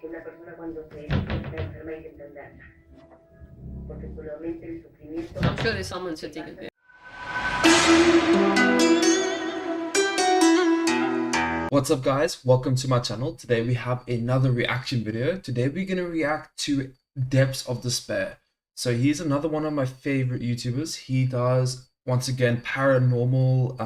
una persona cuando se está enferma hay que entenderla, porque seguramente el sufrimiento... I'm sure there's someone sitting in there. What's up guys, welcome to my channel. Today we have another reaction video. Today we're going to react to Depths of Despair. So he's another one of my favorite YouTubers. He does, once again, paranormal,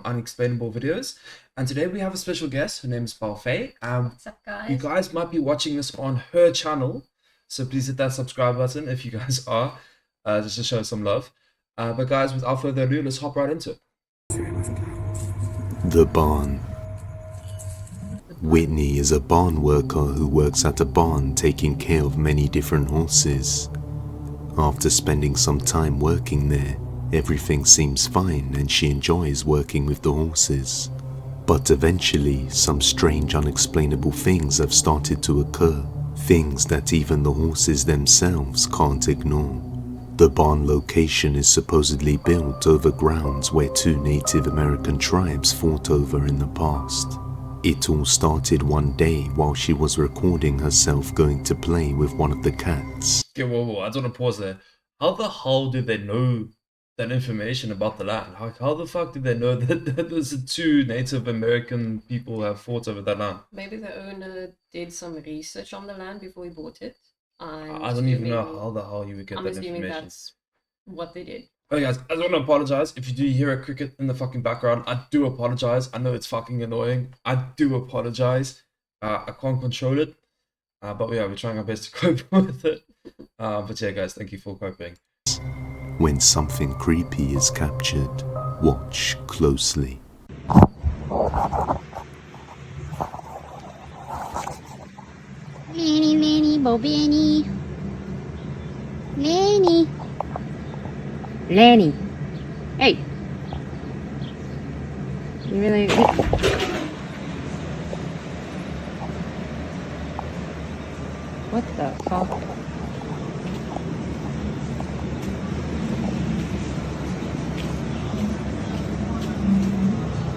unexplainable videos. And today we have a special guest. Her name is Balfay. What's up, guys? You guys might be watching this on her channel. So please hit that subscribe button if you guys are, just to show some love. But guys, without further ado, let's hop right into it. The barn. Whitney is a barn worker who works at a barn taking care of many different horses. After spending some time working there, everything seems fine and she enjoys working with the horses. But eventually, some strange unexplainable things have started to occur, things that even the horses themselves can't ignore. The barn location is supposedly built over grounds where two Native American tribes fought over in the past. It all started one day while she was recording herself going to play with one of the cats. Okay, whoa, I just want to pause there. How the hell did they know that information about the land? Like, how the fuck did they know that those two Native American people have fought over that land? Maybe the owner did some research on the land before he bought it. I don't even know how the hell you would get I'm that assuming information. that's what they did. Okay guys, I just want to apologize if you do hear a cricket in the fucking background. I do apologize. I know it's fucking annoying. I do apologize. I can't control it. But yeah, we're trying our best to cope with it. But yeah guys, thank you for coping. When something creepy is captured, watch closely. Lanny, Lanny, Bo Benny. Lanny. Lanny. Hey. You really... What the fuck?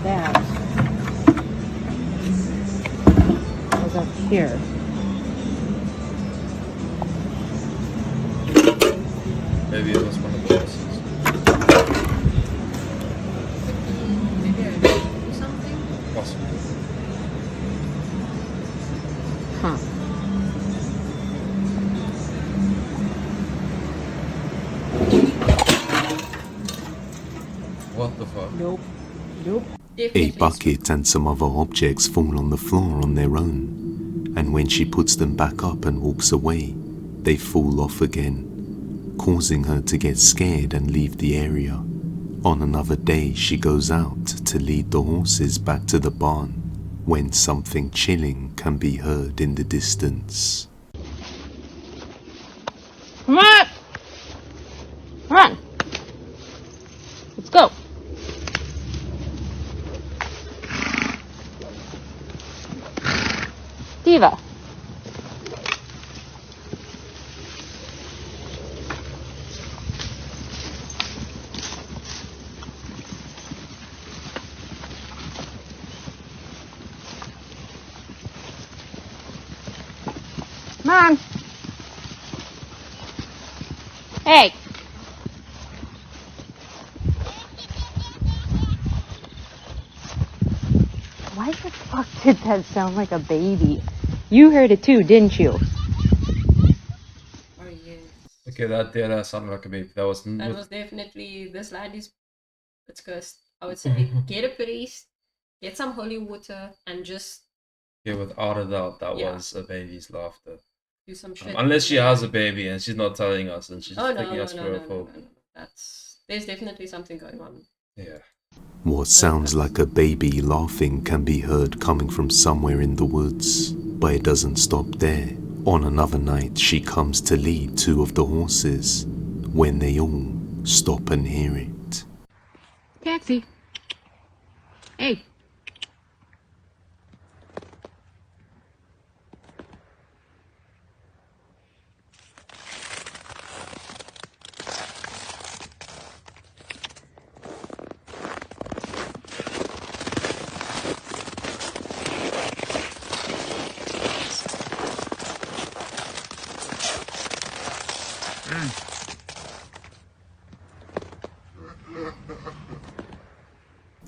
That was up here. Maybe it was one of the horses. Maybe I do something? Possibly. Huh. What the fuck? Nope. Nope. A bucket and some other objects fall on the floor on their own, and when she puts them back up and walks away, they fall off again, causing her to get scared and leave the area. On another day, she goes out to lead the horses back to the barn, when something chilling can be heard in the distance. Come on! Come on! Let's go! Diva! Come on! Hey! Why the fuck did that sound like a baby? You heard it too, didn't you? Oh, yes. Okay, that sounded like a baby. That was Definitely, this land is, it's cursed. I would say, get a priest, get some holy water, and just yeah, without a doubt, that Yeah. was a baby's laughter. do some shit. Unless she has a baby and she's not telling us and she's Oh, no, taking no, us no, for no, a no, fool. no. There's definitely something going on. Yeah. What sounds like a baby laughing can be heard coming from somewhere in the woods, but it doesn't stop there. On another night, she comes to lead two of the horses, when they all stop and hear it. Taxi. Hey.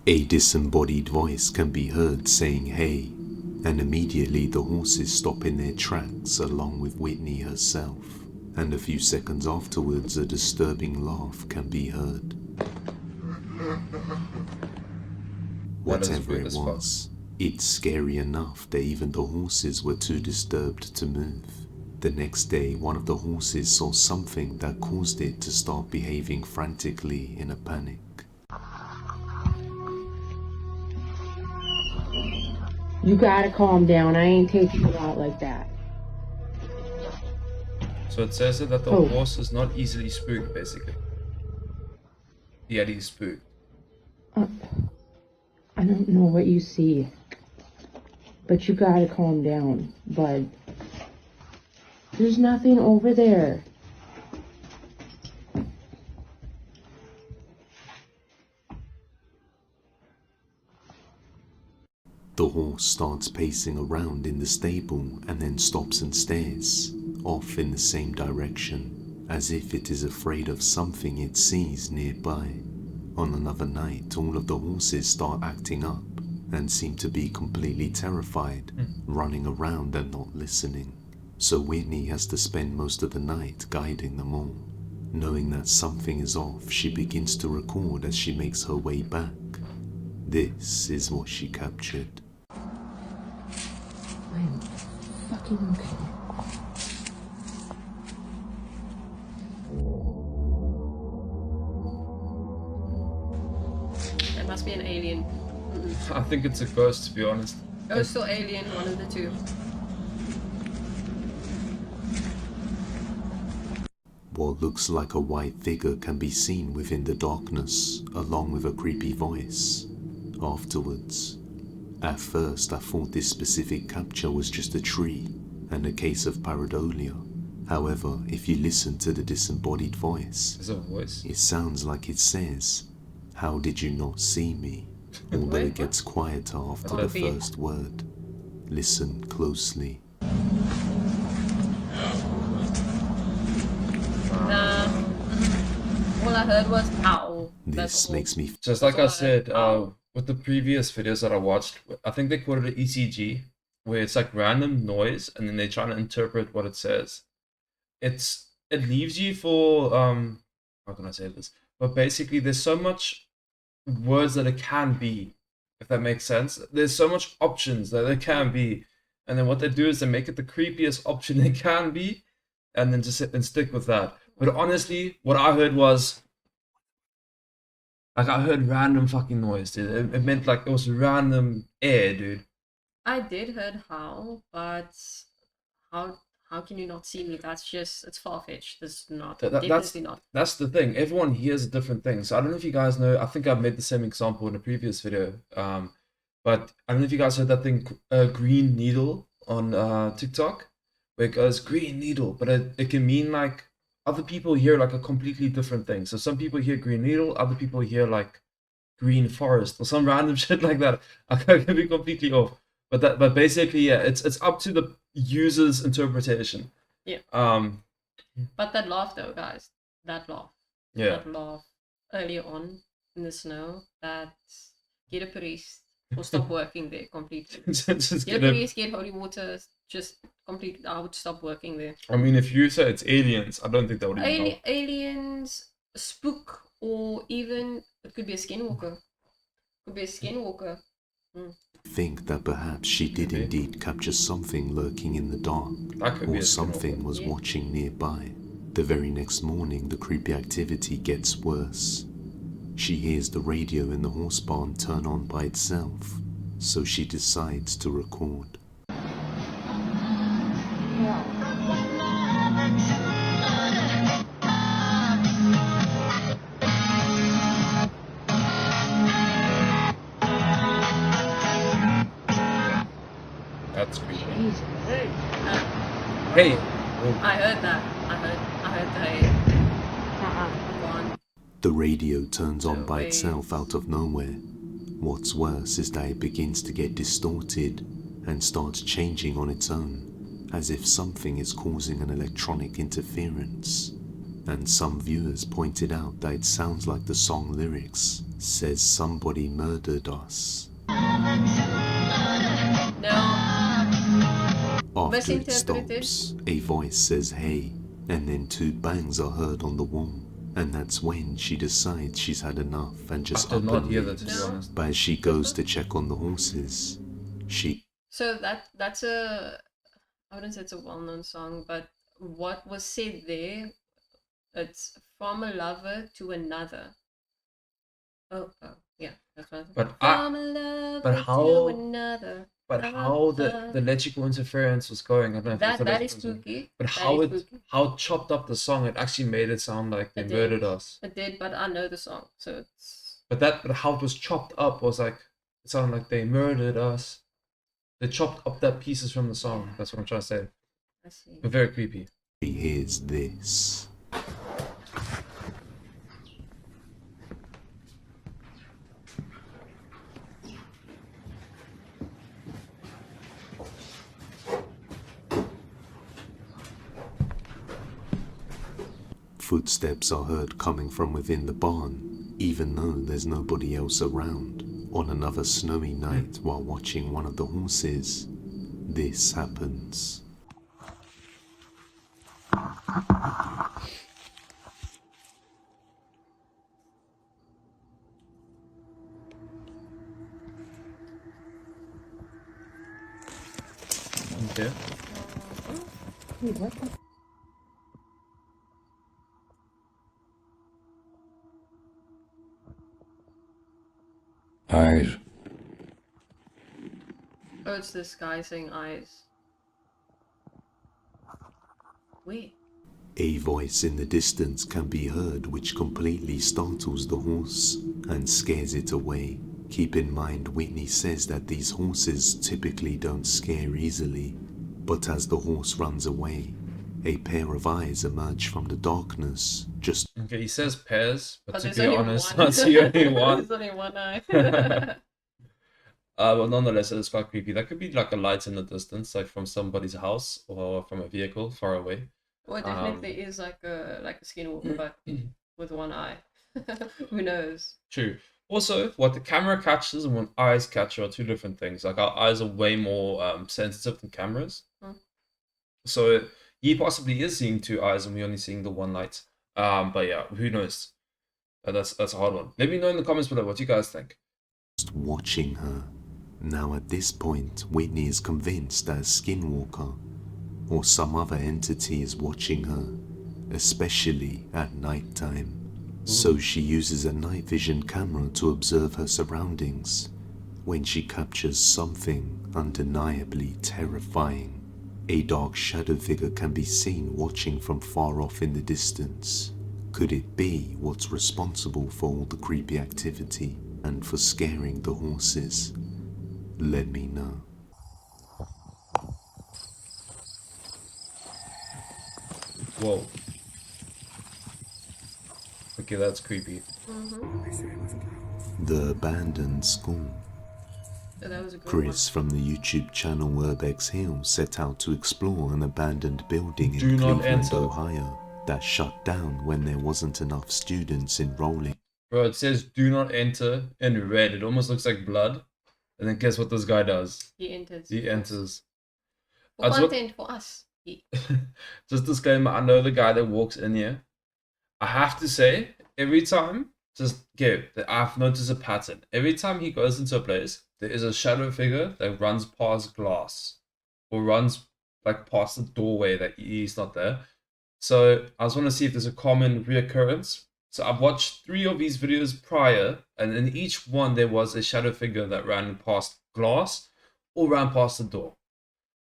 A disembodied voice can be heard saying hey, and immediately the horses stop in their tracks along with Whitney herself, and a few seconds afterwards a disturbing laugh can be heard. Whatever it was, it's scary enough that even the horses were too disturbed to move. The next day, one of the horses saw something that caused it to start behaving frantically in a panic. You gotta calm down. I ain't taking you out like that. So it says that the horse is not easily spooked, basically. Yeah, he's spooked. I don't know what you see, but you gotta calm down, bud. There's nothing over there. The horse starts pacing around in the stable and then stops and stares off in the same direction, as if it is afraid of something it sees nearby. On another night, all of the horses start acting up and seem to be completely terrified, running around and not listening. So Whitney has to spend most of the night guiding them all. Knowing that something is off, she begins to record as she makes her way back. This is what she captured. I'm fucking okay. It must be an alien. I think it's a ghost, to be honest. Ghost or alien, one of the two. What looks like a white figure can be seen within the darkness, along with a creepy voice. Afterwards, at first I thought this specific capture was just a tree and a case of pareidolia. However, if you listen to the disembodied voice, There's a voice. it sounds like it says, "How did you not see me?" Although it gets quieter after the first word. Listen closely. All I heard was ow. This makes me Just like I said, with the previous videos that I watched, I think they called it an ECG, where it's like random noise and then they're trying to interpret what it says. It leaves you for how can I say this? But basically there's so much words that it can be, if that makes sense. There's so much options that it can be. And then what they do is they make it the creepiest option it can be, and then just sit and stick with that. But honestly, what I heard was, like, I heard random fucking noise, dude. It meant like it was random air, dude. I did heard how, but how can you not see me? That's just, it's far-fetched. It's not, definitely not. That's the thing. Everyone hears a different thing. So I don't know if you guys know, I think I made the same example in a previous video. But I don't know if you guys heard that thing, green needle on TikTok, where it goes green needle, but it can mean like other people hear like a completely different thing. So some people hear green needle, other people hear like green forest or some random shit like that. I can be completely off. But basically, yeah, it's up to the user's interpretation. Yeah. But that laugh though, guys, that laugh earlier on in the snow, that get a priest or stop working there completely. just Get a priest, get holy water, just completely. I would stop working there. I mean, if you say it's aliens, I don't think that would even help. Aliens, spook, or even it could be a skinwalker. Think that perhaps she did indeed capture something lurking in the dark, or something was watching nearby. The very next morning, the creepy activity gets worse. She hears the radio in the horse barn turn on by itself, so she decides to record. That's creepy. Hey. Hey. I heard that. I heard the hey. The radio turns on by itself out of nowhere. What's worse is that it begins to get distorted and starts changing on its own, as if something is causing an electronic interference. and some viewers pointed out that it sounds like the song lyrics says somebody murdered us. No, After it misinterpreted. stops, a voice says hey, and then 2 bangs are heard on the wall, and that's when she decides she's had enough and just I up did not and hear that, to be leaves. honest. But as she goes to check on the horses, she So that's a, I wouldn't say it's a well-known song, but what was said there, it's from a lover to another. Oh, yeah, that's what. But From a lover but to how- another. But how the electrical interference was going, I don't know if it's the that is electrical interference. spooky. But That how is it spooky. how it chopped up the song, it actually made it sound like they It murdered did. us. It did, but I know the song, so it's. But how it was chopped up was like it sounded like they murdered us. They chopped up that pieces from the song. That's what I'm trying to say. I see. But very creepy. hears this. Footsteps are heard coming from within the barn, even though there's nobody else around. On another snowy night, while watching one of the horses, this happens. Okay. Wait, what the? Eyes. Oh, it's this guy saying eyes. Wait. A voice in the distance can be heard which completely startles the horse and scares it away. Keep in mind Whitney says that these horses typically don't scare easily, but as the horse runs away, a pair of eyes emerge from the darkness just Okay, he says pairs, but to there's be only honest, one. I see only one. There's only one eye. But nonetheless, it is quite creepy. That could be like a light in the distance, like from somebody's house or from a vehicle far away. Well, it definitely is like a skinwalker, but with one eye. Who knows? True. Also, what the camera catches and what eyes catch are 2 different things. Like our eyes are way more sensitive than cameras. So he possibly is seeing 2 eyes and we're only seeing the one light. But yeah, who knows? That's a hard one. Let me know in the comments below what you guys think. watching her. Now at this point, Whitney is convinced that a skinwalker or some other entity is watching her, especially at night time. So she uses a night vision camera to observe her surroundings when she captures something undeniably terrifying. A dark shadow figure can be seen watching from far off in the distance. Could it be what's responsible for all the creepy activity and for scaring the horses? Let me know. Whoa. Okay, that's creepy. The abandoned school. So that was a good Chris from the YouTube channel Urbex Hill set out to explore an abandoned building in Do not Cleveland, enter. Ohio that shut down when there wasn't enough students enrolling. Bro, it says do not enter in red. It almost looks like blood. And then guess what this guy does? He enters. He enters. For That's what- content for us. Just disclaimer, I know the guy that walks in here. I have to say, every time, I've noticed a pattern. Every time he goes into a place, there is a shadow figure that runs past glass. Or runs like past the doorway that he's not there. So I just want to see if there's a common reoccurrence. So I've watched 3 of these videos prior, and in each one there was a shadow figure that ran past glass or ran past the door.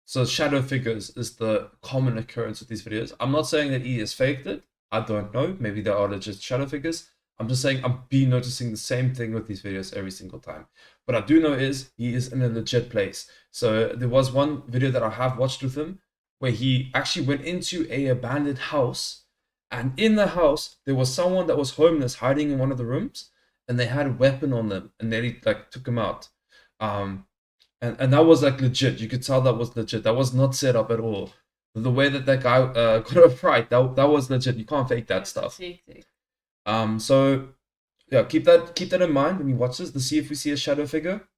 So shadow figures is the common occurrence with these videos. I'm not saying that he has faked it. I don't know. Maybe there are legit shadow figures. I'm just saying I've been noticing the same thing with these videos every single time. What I do know is he is in a legit place. So there was one video that I have watched with him where he actually went into a abandoned house, and in the house there was someone that was homeless hiding in one of the rooms, and they had a weapon on them, and they like took him out. And that was like legit. You could tell that was legit. That was not set up at all. the way that guy got a fright, that was legit. You can't fake that stuff. So yeah, keep that in mind when you watch this, to see if we see a shadow figure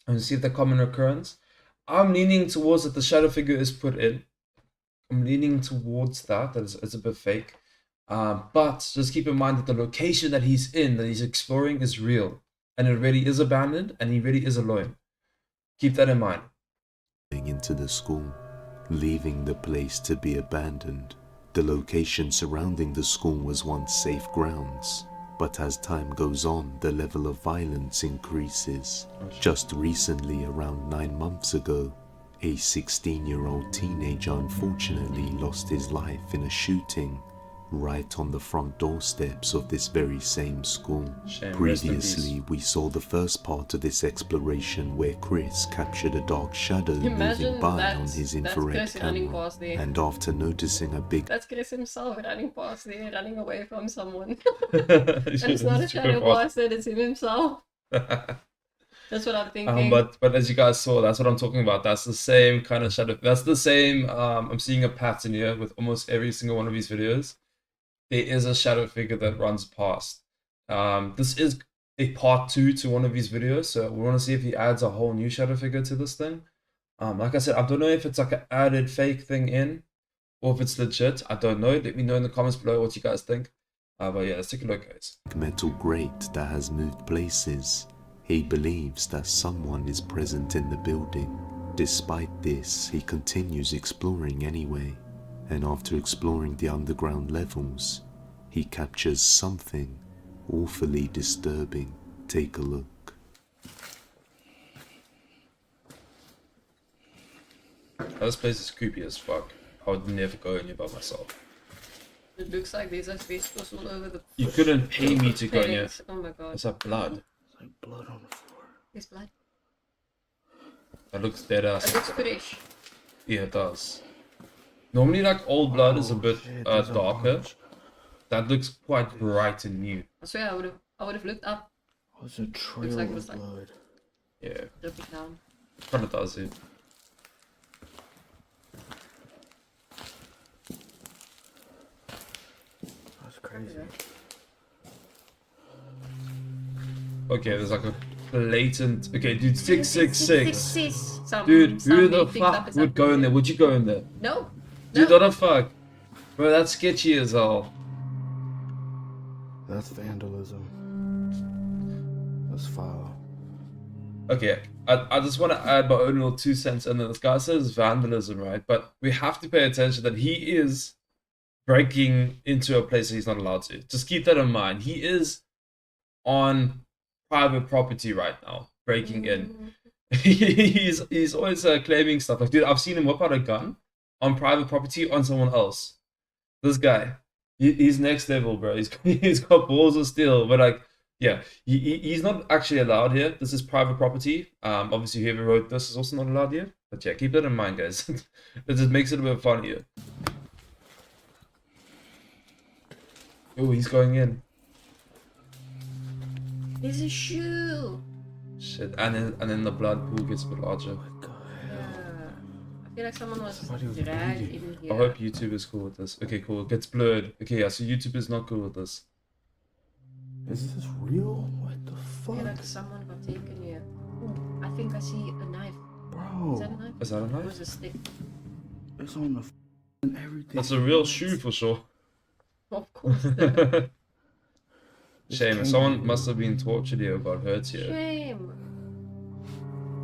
and see if the common occurrence. I'm leaning towards that the shadow figure is put in. I'm leaning towards that it's a bit fake. But just keep in mind that the location that he's in, that he's exploring, is real, and it really is abandoned, and he really is alone. Keep that in mind. Into the school, leaving the place to be abandoned. The location surrounding the school was once safe grounds, but as time goes on, the level of violence increases. Just recently, around 9 months ago, a 16-year-old teenager unfortunately lost his life in a shooting right on the front doorsteps of this very same school. Previously, we saw the first part of this exploration where Chris captured a dark shadow moving by on his infrared camera, and after noticing a big... That's Chris himself running past there, running away from someone. And it's not a shadow bastard, it's him himself. That's what I'm thinking. But as you guys saw, that's what I'm talking about. That's the same kind of shadow. That's the same. I'm seeing a pattern here with almost every single one of these videos. There is a shadow figure that runs past. This is a part 2 to one of these videos, so we want to see if he adds a whole new shadow figure to this thing. Like I said, I don't know if it's like an added fake thing in, or if it's legit. I don't know. Let me know in the comments below what you guys think. But yeah, let's take a look, guys. Metal grate that has moved places. He believes that someone is present in the building. Despite this, he continues exploring anyway, and after exploring the underground levels, he captures something awfully disturbing. Take a look. This place is creepy as fuck. I would never go in here by myself. It looks like there's asbestos all over the... You couldn't pay me to go in here. Oh my god. What's that blood? It's like blood on the floor. There's blood. That looks dead ass. It looks fresh. Yeah, it does. Normally, like, old blood is a bit there's a darker. bunch. That looks quite bright and new. I swear I would have looked up, Oh, it's a trail like it of was like- blood. Yeah, dripping down. kind of does it. That's crazy. Okay, there's like a blatant... Okay, dude, 666. Dude, Some who the big things up fuck is would up. go in there? Would you go in there? No. Dude, No. what the fuck? Bro, that's sketchy as hell. That's vandalism. That's foul. Okay, I just want to add my own little 2 cents in there. This guy says vandalism, right? But we have to pay attention that he is breaking into a place that he's not allowed to. Just keep that in mind. He is on private property right now, breaking in. He's always claiming stuff. Like, dude, I've seen him whip out a gun on private property on someone else. This guy, he's next level, bro. He's got balls of steel. But like, yeah, he's not actually allowed here. This is private property. Obviously, whoever wrote this is also not allowed here. But yeah, keep that in mind, guys. It just makes it a bit funnier. Oh, he's going in. There's a shoe. Shit, and then the blood pool gets a bit larger. What the hell? I feel like someone was Somebody was dragged bleeding. in here. I hope YouTube is cool with this. Okay, cool. It gets blurred. Okay, yeah, so YouTube is not cool with this. Is this real? What the I feel fuck? like someone got taken here. Ooh, I think I see a knife. Is that a Bro, knife? Is that a Or knife? is it a stick? it's on the and everything. That's a real shoe for sure. Of course. Shame. Someone must have been tortured here or got hurt here. Shame.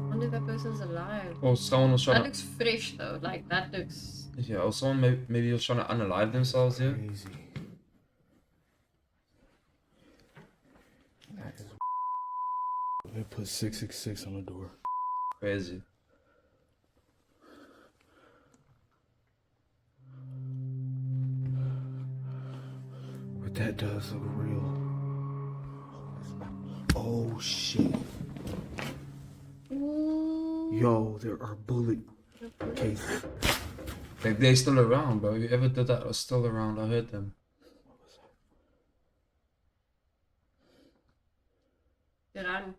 Wonder if that person's alive. Or someone was That trying to... looks fresh though. Like that looks. Yeah, or someone maybe was trying to unalive themselves here. Crazy. That is. They put 666 on the door. Crazy. But that does look real. Oh shit. Ooh. Yo, there are bullet cases. Like, they're still around, bro. Whoever did that was still around. I heard them. Run.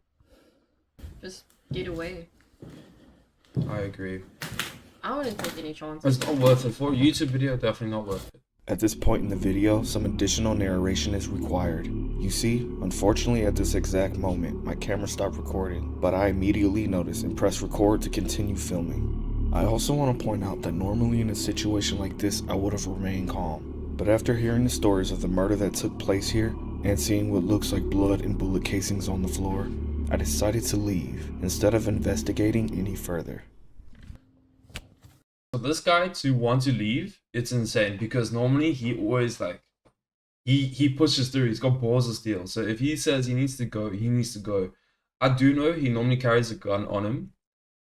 Just get away. I agree. I wouldn't take any chances. It's not worth it. For a YouTube video, definitely not worth it. At this point in the video, some additional narration is required. You see, unfortunately at this exact moment, my camera stopped recording, but I immediately noticed and pressed record to continue filming. I also want to point out that normally in a situation like this, I would have remained calm. But after hearing the stories of the murder that took place here, and seeing what looks like blood and bullet casings on the floor, I decided to leave instead of investigating any further. For this guy to want to leave, it's insane because normally he always like he pushes through. He's got balls of steel. So if he says he needs to go, he needs to go. I do know he normally carries a gun on him,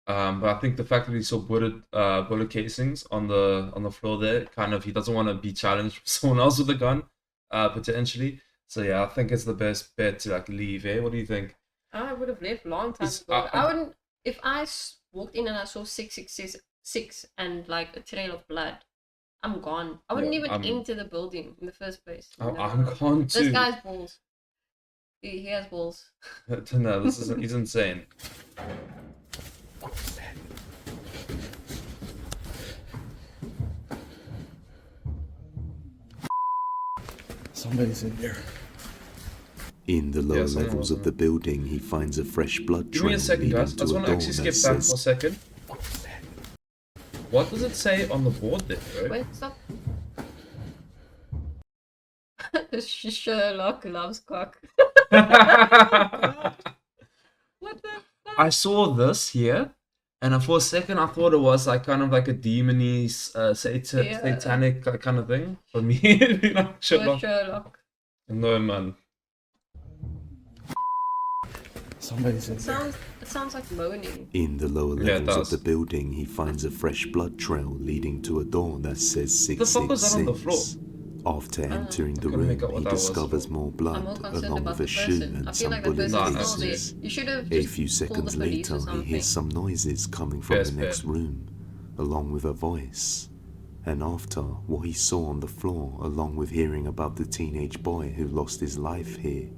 but I think the fact that he saw bullet casings on the floor there, kind of he doesn't want to be challenged with someone else with a gun, potentially. So yeah, I think it's the best bet to like leave. Eh? What do you think? I would have left long time ago. I wouldn't. If I walked in and I saw 666 and like a trail of blood, I'm gone. I wouldn't even enter the building in the first place. I'm gone too. This guy's balls. He has balls. No, he's insane. Somebody's in there. In the lower levels of the building, he finds a fresh blood Give me trail a second, leading guys. I to just a want door to actually that skip back for a says second. What does it say on the board there, bro? Wait, stop. Sherlock loves cock. What the fuck? I saw this here, and for a second I thought it was like kind of like a demony, satanic kind of thing. For me, it'd be like Sherlock. No, man. Somebody's in there. It sounds like moaning. In the lower Yeah, it levels does. of the building, he finds a fresh blood trail leading to a door that says The fuck was that on the floor? 666. After entering the couldn't make room, out what he that was. discovers more I'm blood more concerned along about with the a shoe person. I and feel some like the bullet person is No, still there. casings. You should have A just few called the seconds police or later, he something. hears some noises coming from Yes, the next man. room, along with a voice. And after what he saw on the floor, along with hearing about the teenage boy who lost his life here,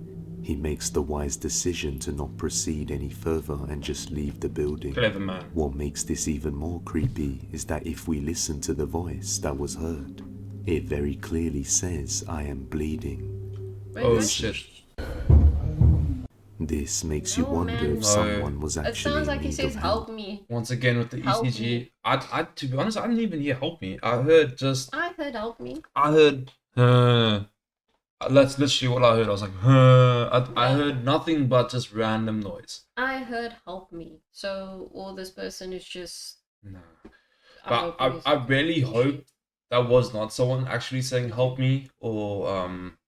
he makes the wise decision to not proceed any further and just leave the building. Clever man. What makes this even more creepy is that if we listen to the voice that was heard, it very clearly says, "I am bleeding." Wait, Oh what? shit. This makes you No, wonder man. if No. someone was It actually sounds in like he need says, of "Help me." Once again with the Help ECG, me. I to be honest, I didn't even hear "help me." I heard just, I heard "help me." I heard, that's literally what I heard. I was like, I heard nothing but just random noise. I heard "help me." So, or this person is just. No. I'm But hoping I he's- really hope that was not someone actually saying "help me" or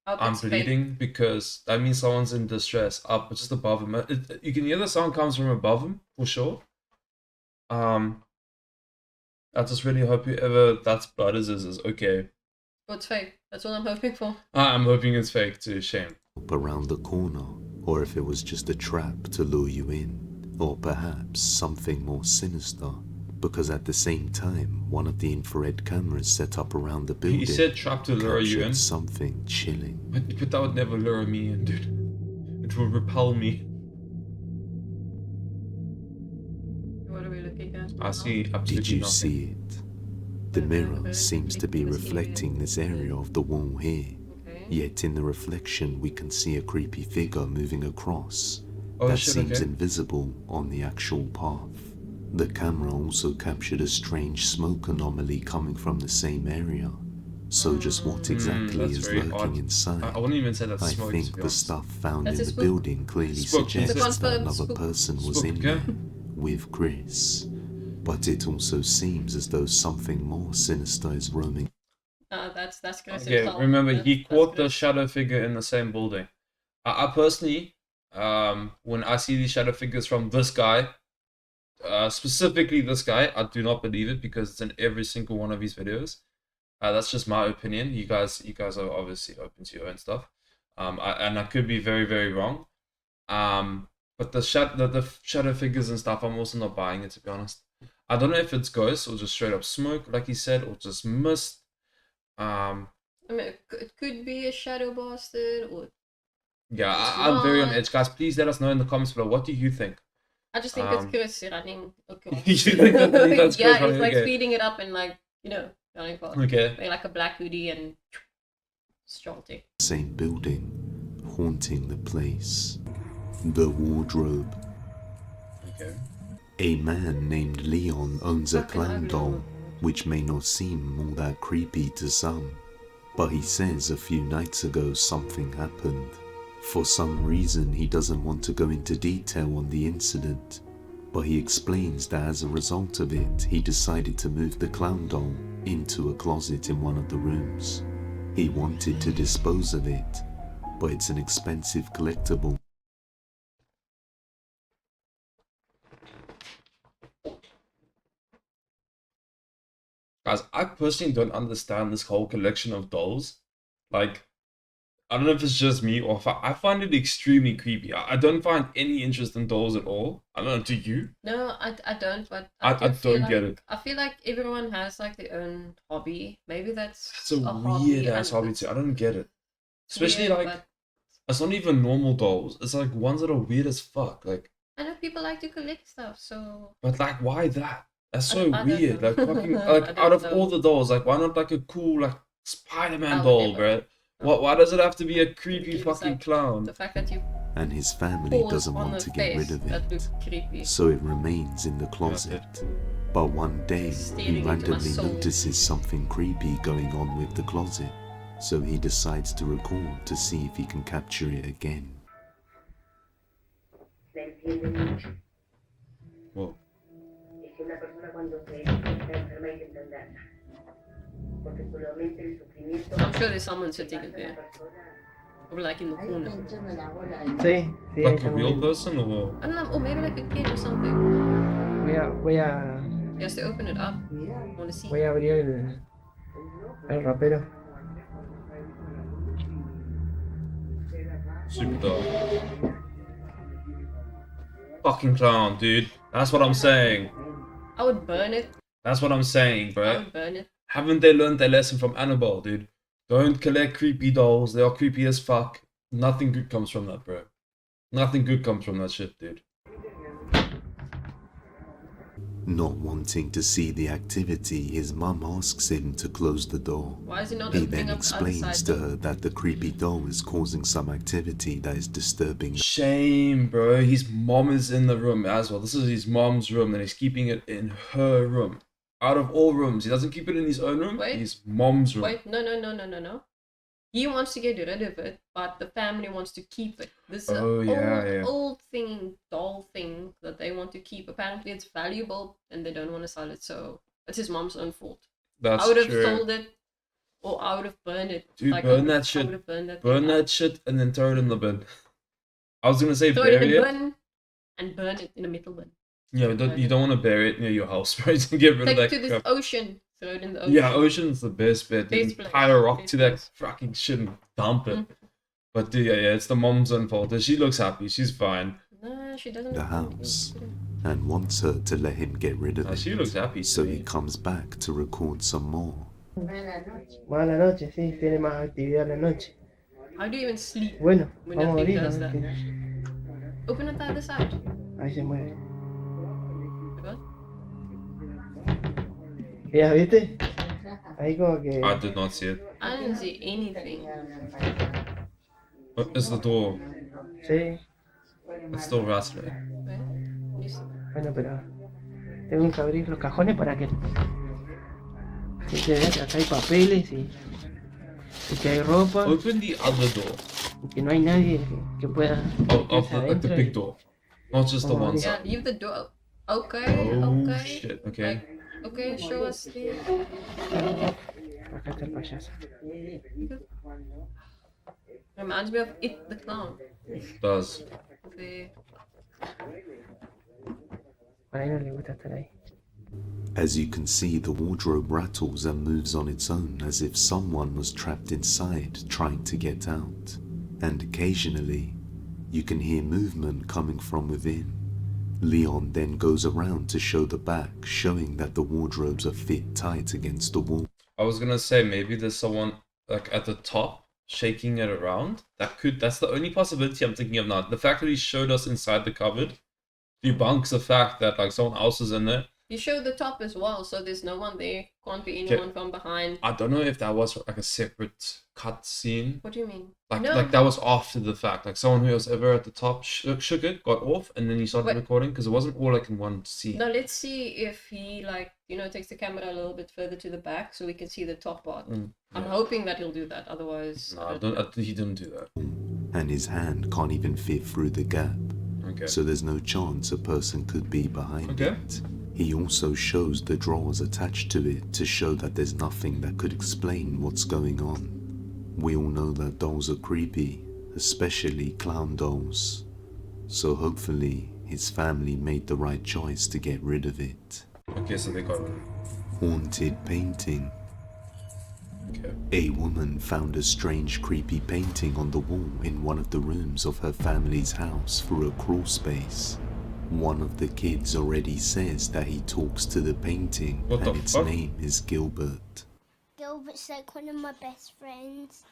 hope "I'm it's fake. bleeding," because that means someone's in distress up just above him. You can hear the sound comes from above him for sure. I just really hope whoever that's blood is okay. But it's fake. That's what I'm hoping for. I'm hoping it's fake too. Shame. around the corner, or if it was just a trap to lure you in, or perhaps something more sinister, because at the same time, one of the infrared cameras set up around the building He said trap to lure you captured in, something chilling. but that would never lure me in, dude. It will repel me. What are we looking at? I see absolutely Did you nothing. see it? The mirror seems to be reflecting this area of the wall here, Okay. yet in the reflection we can see a creepy figure moving across Oh that shit, seems okay. invisible on the actual path. The camera also captured a strange smoke anomaly coming from the same area. So just what exactly that's is very lurking odd. inside? I wouldn't even say that's I smoke, to think be the honest. stuff found That's in a the spook. building clearly Spook, suggests it's a that confirmed another spook. person was Spook, in yeah. there with Chris. But it also seems as though something more sinister is roaming. That's Chris Okay, himself. remember he That's caught the Chris. shadow figure in the same building. I personally, when I see these shadow figures from this guy, specifically this guy, I do not believe it because it's in every single one of his videos. That's just my opinion. You guys are obviously open to your own stuff. And I could be very, very wrong. But the shadow figures and stuff, I'm also not buying it, to be honest. I don't know if it's ghosts or just straight up smoke, like he said, or just mist. I mean, it could be a shadow bastard, or Yeah, It's I'm very on not. edge, guys. Please let us know in the comments below. What do you think? I just think it's Chris running across. You think that's Chris Yeah, running? he's like Okay. speeding it up and like, running fast. Okay. Wearing like a black hoodie and strolling. Same building, haunting the place. The wardrobe. Okay. A man named Leon owns a Fucking clown ugly. doll, which may not seem all that creepy to some, but he says a few nights ago something happened. For some reason he doesn't want to go into detail on the incident, but he explains that as a result of it, he decided to move the clown doll into a closet in one of the rooms. He wanted to dispose of it, but it's an expensive collectible. Guys, I personally don't understand this whole collection of dolls. Like, I don't know if it's just me or if I find it extremely creepy. I don't find any interest in dolls at all. I don't know, do you? No, I don't, but I do feel don't like, get it. I feel like everyone has like their own hobby. Maybe that's It's a hobby weird ass and hobby it's too. I don't get it. Especially weird, like, but it's not even normal dolls. It's like ones that are weird as fuck. Like, I know people like to collect stuff, so but like, why that? That's I so don't weird. know. Like, fucking, I like, don't out of know. all the dolls, like, why not like a cool, like, Spider-Man Oh, doll, whatever. bro? Why does it have to be a creepy It's fucking like clown? the fact that you And his family pause doesn't on want the to get face, rid of that it, looks creepy. so it remains in the closet. But one day, Staring he into my randomly soul. notices something creepy going on with the closet, so he decides to record to see if he can capture it again. la entiende mucho. Whoa. Es que una persona cuando está enferma hay que entenderla. Particularmente el sufrimiento I'm sure there's someone sitting in de la there, persona. or like in the corner. Sí, sí, Like ahí a real está. person or? I don't know, or maybe like a kid or something. Voy a, He has to open it up. I want to see. voy a abrir el ropero. Super dark. Fucking clown, dude. That's what I'm saying. I would burn it. That's what I'm saying, I bro. would burn it. Haven't they learned their lesson from Annabelle, dude? Don't collect creepy dolls. They are creepy as fuck. Nothing good comes from that, bro. Nothing good comes from that shit, dude. Not wanting to see the activity, his mum asks him to close the door. Why is he not He opening then up the other explains side? to her that the creepy doll is causing some activity that is disturbing. Shame, bro. His mom is in the room as well. This is his mom's room, and he's keeping it in her room. Out of all rooms, he doesn't keep it in his own room. Wait. His mom's room. Wait, no. He wants to get rid of it, but the family wants to keep it. This is Oh, an yeah. old thing, doll thing that they want to keep. Apparently it's valuable and they don't want to sell it, so it's his mom's own fault. That's I would have true. sold it, or I would have burned it. Dude, I burn would- that I shit. would have burned that Burn thing that up. shit and then throw it in the bin. I was gonna say Throw it in bury the it. bin and burn it in a metal bin. Yeah, you don't want to bury it near your house, bro. To get rid Take of it that to this crap. ocean. Throw it in the ocean. Yeah, ocean's the best bet. You Best can place, tie a rock best to that place. fucking shit and dump it. Mhm. But dude, yeah, it's the mom's own fault. She looks happy. She's fine. No, she doesn't. The house and wants her to let him get rid of She it. looks happy. So to he me. comes back to record some more. Más a la noche, sí, tiene más actividad a la noche. How do you even sleep? Bueno, When vamos a nothing abrir. does a ver that. qué- Open it the other side. Ahí se mueve. What? ¿Ya viste? Ahí como que... I did not see it. I didn't see anything. What is the door? Sí, It's still rattling. Where? You see- bueno, pero... Tengo que abrir los cajones para que... Sí, se vea que acá hay papeles y que hay ropa Open the other door. y que no hay nadie que pueda... Of the, like the adentro big y- door. Not just the Oh, one yeah. Yeah, side. leave the door. Okay, Oh okay. shit, okay. Like, okay, show us the. Acá está el payaso. Reminds me of It the Clown. Does. The... A él no le gusta estar ahí. As you can see, the wardrobe rattles and moves on its own as if someone was trapped inside trying to get out. And occasionally, you can hear movement coming from within. Leon then goes around to show the back, showing that the wardrobes are fit tight against the wall. I was gonna say maybe there's someone like at the top shaking it around. That's the only possibility I'm thinking of now. The fact that he showed us inside the cupboard debunks the fact that like someone else is in there. You show the top as well, so there's no one there. Can't be anyone from behind. I don't know if that was like a separate cut scene. What do you mean? Like, No. like that was after the fact. Like someone who was ever at the top shook it, got off, and then he started Wait. recording because it wasn't all like in one scene. No, let's see if he like takes the camera a little bit further to the back so we can see the top part. I'm hoping that he'll do that. Otherwise, No, he didn't do that. And his hand can't even fit through the gap. Okay. So there's no chance a person could be behind it. He also shows the drawers attached to it to show that there's nothing that could explain what's going on. We all know that dolls are creepy, especially clown dolls. So hopefully his family made the right choice to get rid of it. Okay, so they got it. Haunted painting. Okay. A woman found a strange creepy painting on the wall in one of the rooms of her family's house through a crawl space. One of the kids already says that he talks to the painting and its name is Gilbert. Gilbert's like one of my best friends.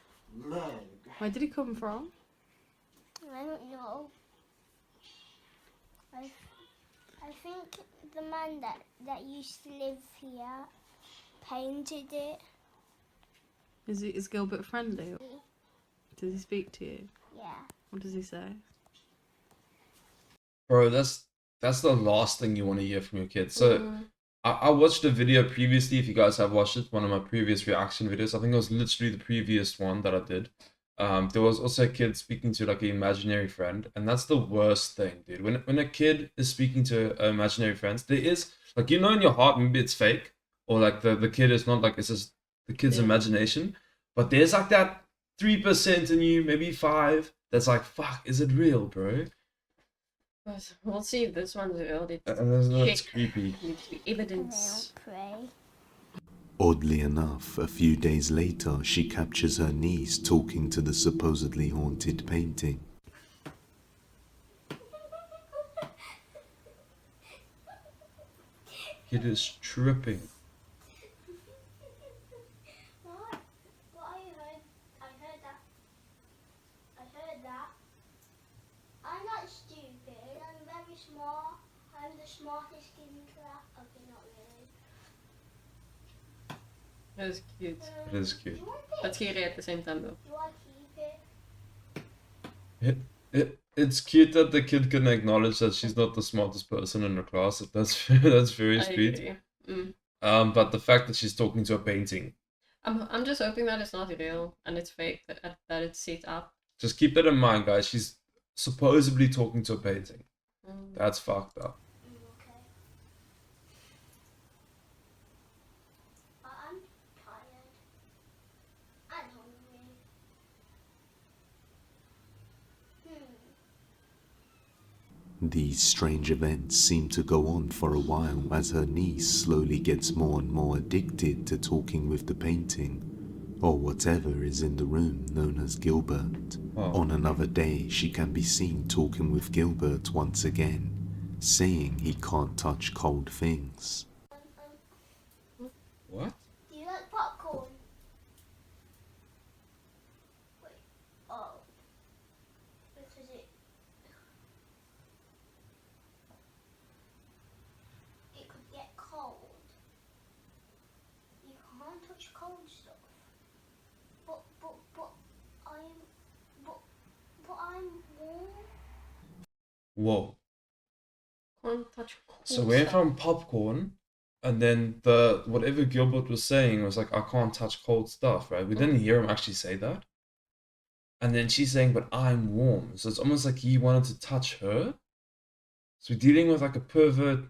Where did he come from? I don't know. I think the man that used to live here painted it. Is Gilbert friendly? Does he speak to you? Yeah. What does he say? Bro, that's the last thing you want to hear from your kids. So I watched a video previously, if you guys have watched it, one of my previous reaction videos. I think it was literally the previous one that I did. There was also a kid speaking to like an imaginary friend, and that's the worst thing, dude. When a kid is speaking to an imaginary friend, there is like, in your heart maybe it's fake, or like the kid is not, like, it's just the kid's imagination, but there's like that 3% in you, maybe 5, that's like, fuck, is it real, bro? But we'll see if this one's real. That's creepy. Needs to be evidence. Pray. Oddly enough, a few days later, she captures her niece talking to the supposedly haunted painting. Kid is tripping. What? What I heard? I heard that. I'm not stupid. I'm very smart. I'm the smartest kid in class. Okay, not really. That is cute. It is cute. Do you want But this? scary at the same time though. Do I keep it? It's cute that the kid can acknowledge that she's not the smartest person in her class. That's very I sweet. agree. But the fact that she's talking to a painting, I'm just hoping that it's not real and it's fake, that it's set up. just keep that in mind, guys. She's supposedly talking to a painting. Mm. That's fucked up. Okay. I'm tired. I'm hungry. These strange events seem to go on for a while as her niece slowly gets more and more addicted to talking with the painting, or whatever is in the room known as Gilbert. Oh. On another day, she can be seen talking with Gilbert once again, saying he can't touch cold things. What? Do you like popcorn? Wait. Oh. Because it could get cold. You can't touch cold stuff. But I'm warm. Whoa. Can't touch cold So we went stuff. from popcorn, and then the whatever Gilbert was saying was like, I can't touch cold stuff, right? We didn't hear him actually say that. And then she's saying, but I'm warm. So it's almost like he wanted to touch her. So we're dealing with like a pervert,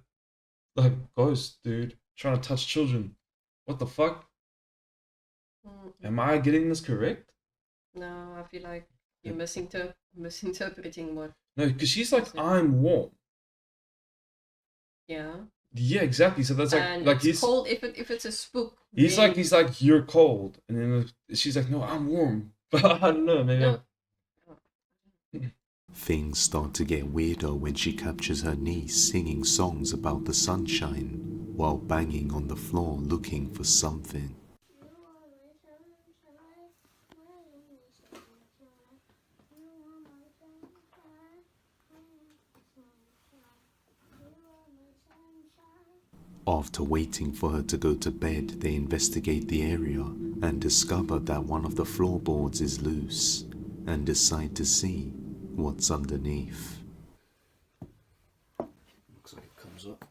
like ghost, dude, trying to touch children. What the fuck? Am I getting this correct? No, I feel like you're misinterpreting what. No, because she's like, I'm warm. Yeah. Yeah, exactly. So that's And like it's he's cold if it's a spook. he's then- like you're cold, and then she's like, no, I'm warm. But I don't know, maybe. No. Things start to get weirder when she captures her niece singing songs about the sunshine while banging on the floor looking for something. After waiting for her to go to bed, they investigate the area and discover that one of the floorboards is loose and decide to see what's underneath. Looks like it comes up.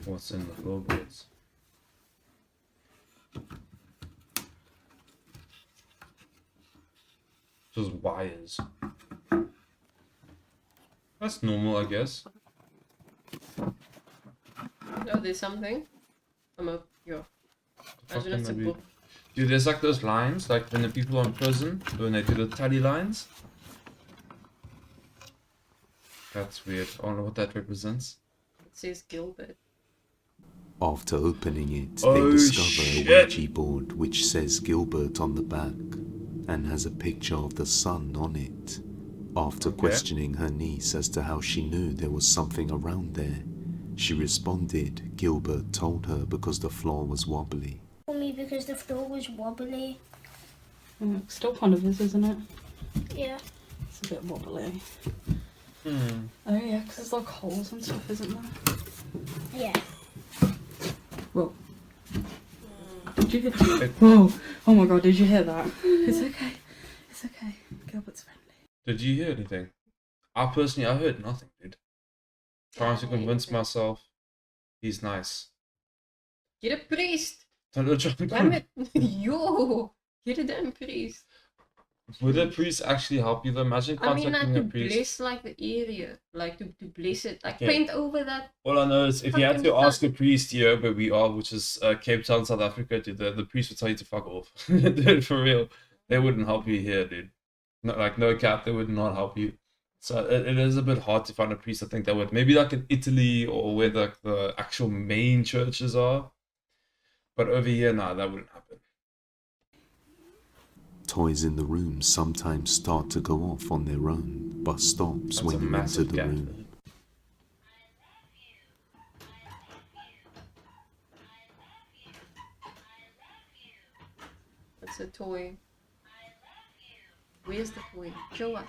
What's in the floorboards? Just wires. That's normal, I guess. Oh, there's something. Imagine it's a Maybe. book. Dude, there's like those lines, like when the people are in prison, when they do the tally lines. That's weird. I wonder what that represents. It says Gilbert. After opening it, Oh, they discover shit. a Ouija board which says Gilbert on the back and has a picture of the sun on it. After questioning her niece as to how she knew there was something around there, she responded Gilbert told her because the floor was wobbly. For me, because the floor was wobbly. Still kind of is, isn't it? Yeah. It's a bit wobbly. Hmm. Oh yeah, because there's like holes and stuff, isn't there? Yeah. Whoa. Did you hear that? Whoa. Oh my god, did you hear that? It's okay. It's okay. Gilbert's friendly. Did you hear anything? I heard nothing, dude. Trying to convince myself he's nice. Get a priest! Don't try to Damn it! Yo! Get a damn priest. Would a priest actually help you though? Imagine I mean, contacting like a to priest. bless like the area, like to bless it, like Yeah. paint over that. All I know is if you had to Fucking ask a priest here where we are, which is Cape Town, South Africa, dude, the priest would tell you to fuck off. Dude, for real. They wouldn't help you here, dude. No cap, they would not help you. So it is a bit hard to find a priest, I think, that would. Maybe like in Italy or where the actual main churches are. But over here, nah, that wouldn't happen. Toys in the room sometimes start to go off on their own, but stops That's when a you enter massive the gap room. there. It's a toy. Where's the toy? Show us.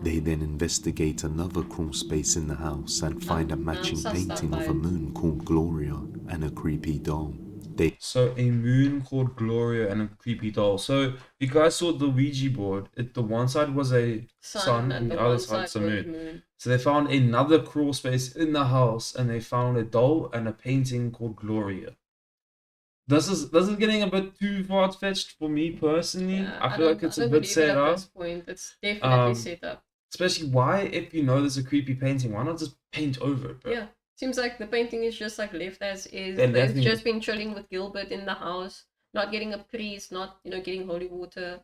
They then investigate another crawl space in the house and find a matching sussed painting out of by a it. moon called Gloria and a creepy doll. They So a moon called Gloria and a creepy doll. So you guys saw the Ouija board. The one side was a sun and the other one side's a was moon. So they found another crawl space in the house and they found a doll and a painting called Gloria. This is getting a bit too far-fetched for me personally. Yeah, I feel like it's I a don't bit believe it set at up. this point. It's definitely set up. Especially why, if you know there's a creepy painting, why not just paint over it, bro? Yeah. Seems like the painting is just like left as is. They're They've letting- just been chilling with Gilbert in the house, not getting a priest, not getting holy water,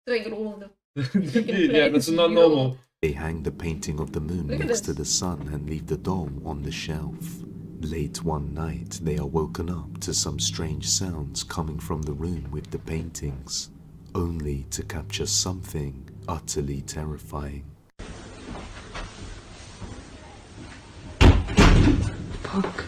throwing it all over the Yeah, that's not normal. hang the painting of the moon Look at next to this. the sun and leave the doll on the shelf. Late one night, they are woken up to some strange sounds coming from the room with the paintings, only to capture something utterly terrifying. Fuck.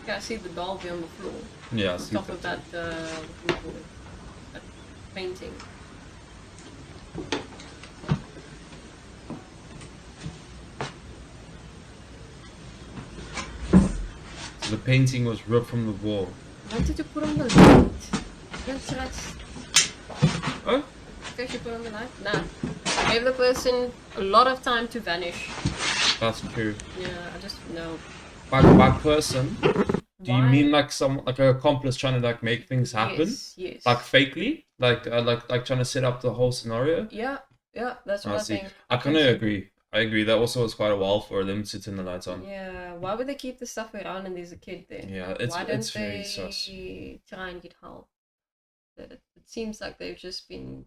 Yeah, I see the doll be on the floor. Yeah, I On see top that. of that, what do you call it? That painting. So the painting was ripped from the wall. Why did you put on the light? That's Oh? okay, you put on the light? Nah. Gave the person a lot of time to vanish. That's true. Yeah, I just know. By person, do you Why? mean like like an accomplice trying to like make things happen? Yes. Like fakely? Like trying to set up the whole scenario? Yeah, that's what I I see. think. I kind of agree. I agree. That also was quite a while for them to turn the lights on. Yeah, why would they keep the stuff around and there's a kid there? Yeah, it's Why don't it's very they sus. try and get help? It seems like they've just been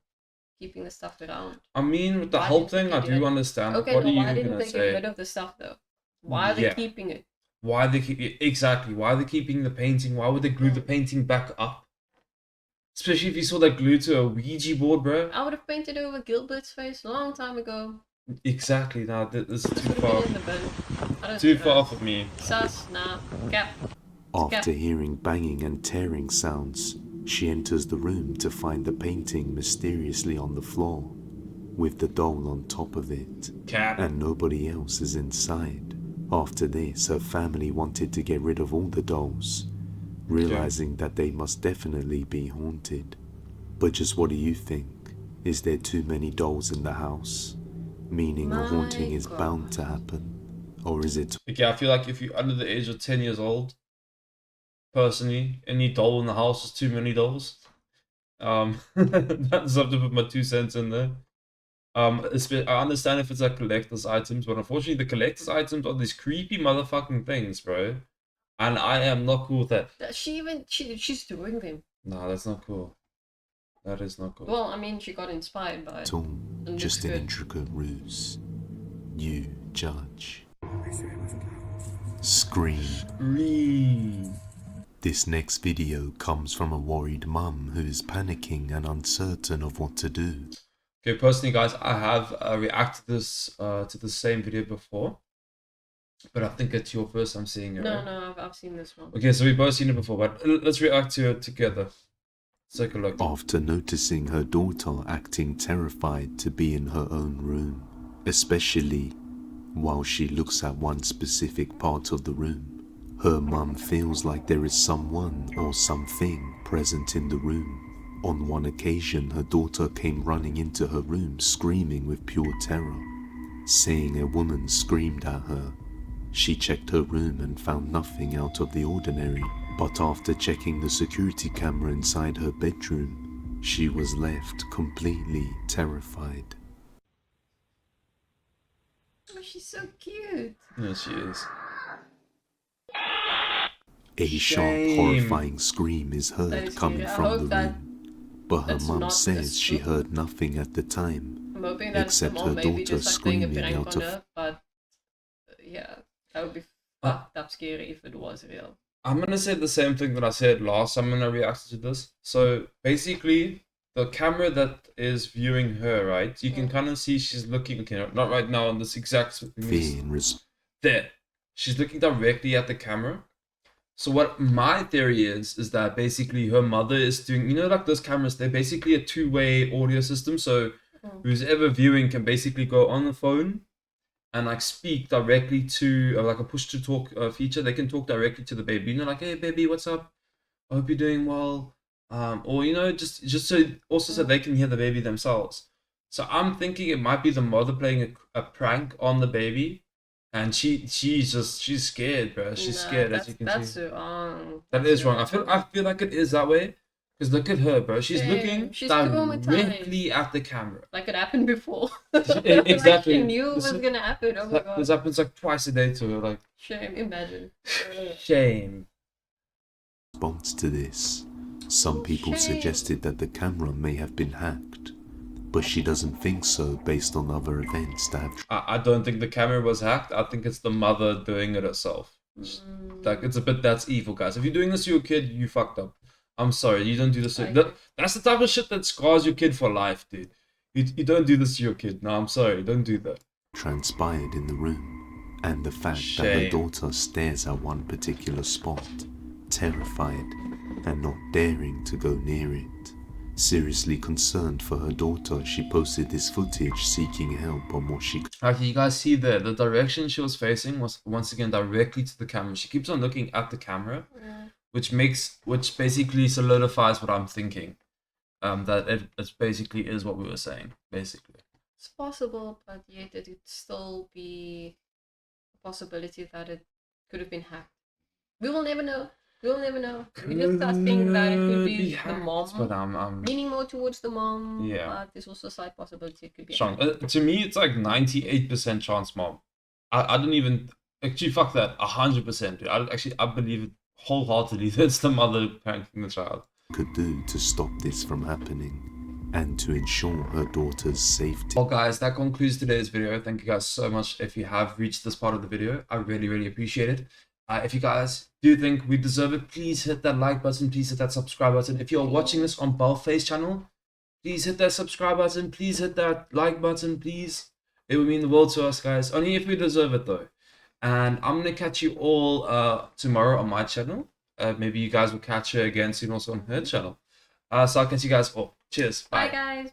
keeping the stuff around. I mean, with the Why help didn't thing, I they do do that? understand. Okay, What no, are you why didn't gonna they get say? rid of the stuff though? Why are they Yeah. keeping it? Why they keep exactly? Why are they keeping the painting? Why would they glue the painting back up? Especially if you saw that glue to a Ouija board, bro. I would have painted over Gilbert's face a long time ago. Exactly. Now this is too Put far. it in the bin. I don't Too do far that. off of me. Sus, nah. Cap. After hearing banging and tearing sounds, she enters the room to find the painting mysteriously on the floor, with the doll on top of it, Cap. and nobody else is inside. After this, her family wanted to get rid of all the dolls, realizing that they must definitely be haunted. But just what do you think? Is there too many dolls in the house? Meaning a haunting is bound to happen? Or is it... Okay, I feel like if you're under the age of 10 years old, personally, any doll in the house is too many dolls. That's have to put my 2 cents in there. I understand if it's like collector's items, but unfortunately the collector's items are these creepy motherfucking things, bro. And I am not cool with that. She's doing them. Nah, that's not cool. That is not cool. Well, I mean, she got inspired by it. It's all And just looks an good. intricate ruse. You judge. Scream. This next video comes from a worried mum who is panicking and uncertain of what to do. Okay, personally, guys, I have reacted to the same video before, but I think it's your first time seeing it. No, right? no, I've seen this one. Okay, so we've both seen it before, but let's react to it together. Let's take a look. After noticing her daughter acting terrified to be in her own room, especially while she looks at one specific part of the room, her mum feels like there is someone or something present in the room. On one occasion, her daughter came running into her room screaming with pure terror, saying a woman screamed at her. She checked her room and found nothing out of the ordinary, but after checking the security camera inside her bedroom, she was left completely terrified. Oh, she's so cute. Yeah, she is. A sharp, Shame. horrifying scream is That heard is coming scary. I from hope the that room, but her that's mum not says as she true. heard nothing at the time, I'm hoping that except the her mom maybe daughter just like playing a screaming prank out on of... her, but yeah, that would be fucked up scary if it was real. I'm gonna say the same thing that I said last time when I reacted to this. So basically, the camera that is viewing her, right? You can kind of see she's looking, okay, not right now on this exact fear and there. She's looking directly at the camera. So what my theory is that basically her mother is doing, you know, like those cameras, they're basically a two-way audio system. So who's ever viewing can basically go on the phone and like speak directly to like a push to talk feature. They can talk directly to the baby, you know, like, hey baby, what's up? I hope you're doing well. Or, you know, just so also so they can hear the baby themselves. So I'm thinking it might be the mother playing a prank on the baby. And she's scared, bro. She's scared, as you can see. That's wrong. That is wrong. I feel like it is that way. Because look at her, bro. She's looking She's directly at the camera. Like it happened before. Exactly. Like she knew it was gonna happen. Oh my god. This happens like twice a day to her. Like, Shame. Imagine. shame. response to this, some people suggested that the camera may have been hacked, but she doesn't think so based on other events that have... I don't think the camera was hacked. I think it's the mother doing it herself. Like, it's a bit, that's evil, guys. If you're doing this to your kid, you fucked up. I'm sorry, you don't do this. That's the type of shit that scars your kid for life, dude. You don't do this to your kid. No, I'm sorry, don't do that. transpired in the room, and the fact that her daughter stares at one particular spot, terrified and not daring to go near it. Seriously concerned for her daughter, she posted this footage seeking help on what she... Okay, you guys see there, the direction she was facing was once again directly to the camera. She keeps on looking at the camera, which basically solidifies what I'm thinking. That it basically is what we were saying, basically. It's possible, but yet it would still be a possibility that it could have been hacked. We will never know. We'll never know. We just think that it could be the mom. But I'm leaning more towards the mom. Yeah. But there's also a slight possibility it could be. strong. To me, it's like 98% chance mom. I don't even actually fuck that 100%. Dude. I believe it wholeheartedly. That's the mother pranking the child. could do to stop this from happening. and to ensure her daughter's safety. Well guys, that concludes today's video. Thank you guys so much if you have reached this part of the video. I really appreciate it. If you guys do think we deserve it, please hit that like button, please hit that subscribe button. If you're watching this on Bellface channel, please hit that subscribe button, please hit that like button, please. It would mean the world to us, guys. Only if we deserve it though. And I'm gonna catch you all tomorrow on my channel. Maybe you guys will catch her again soon also on her channel. So I'll catch you guys all. Cheers. Bye guys.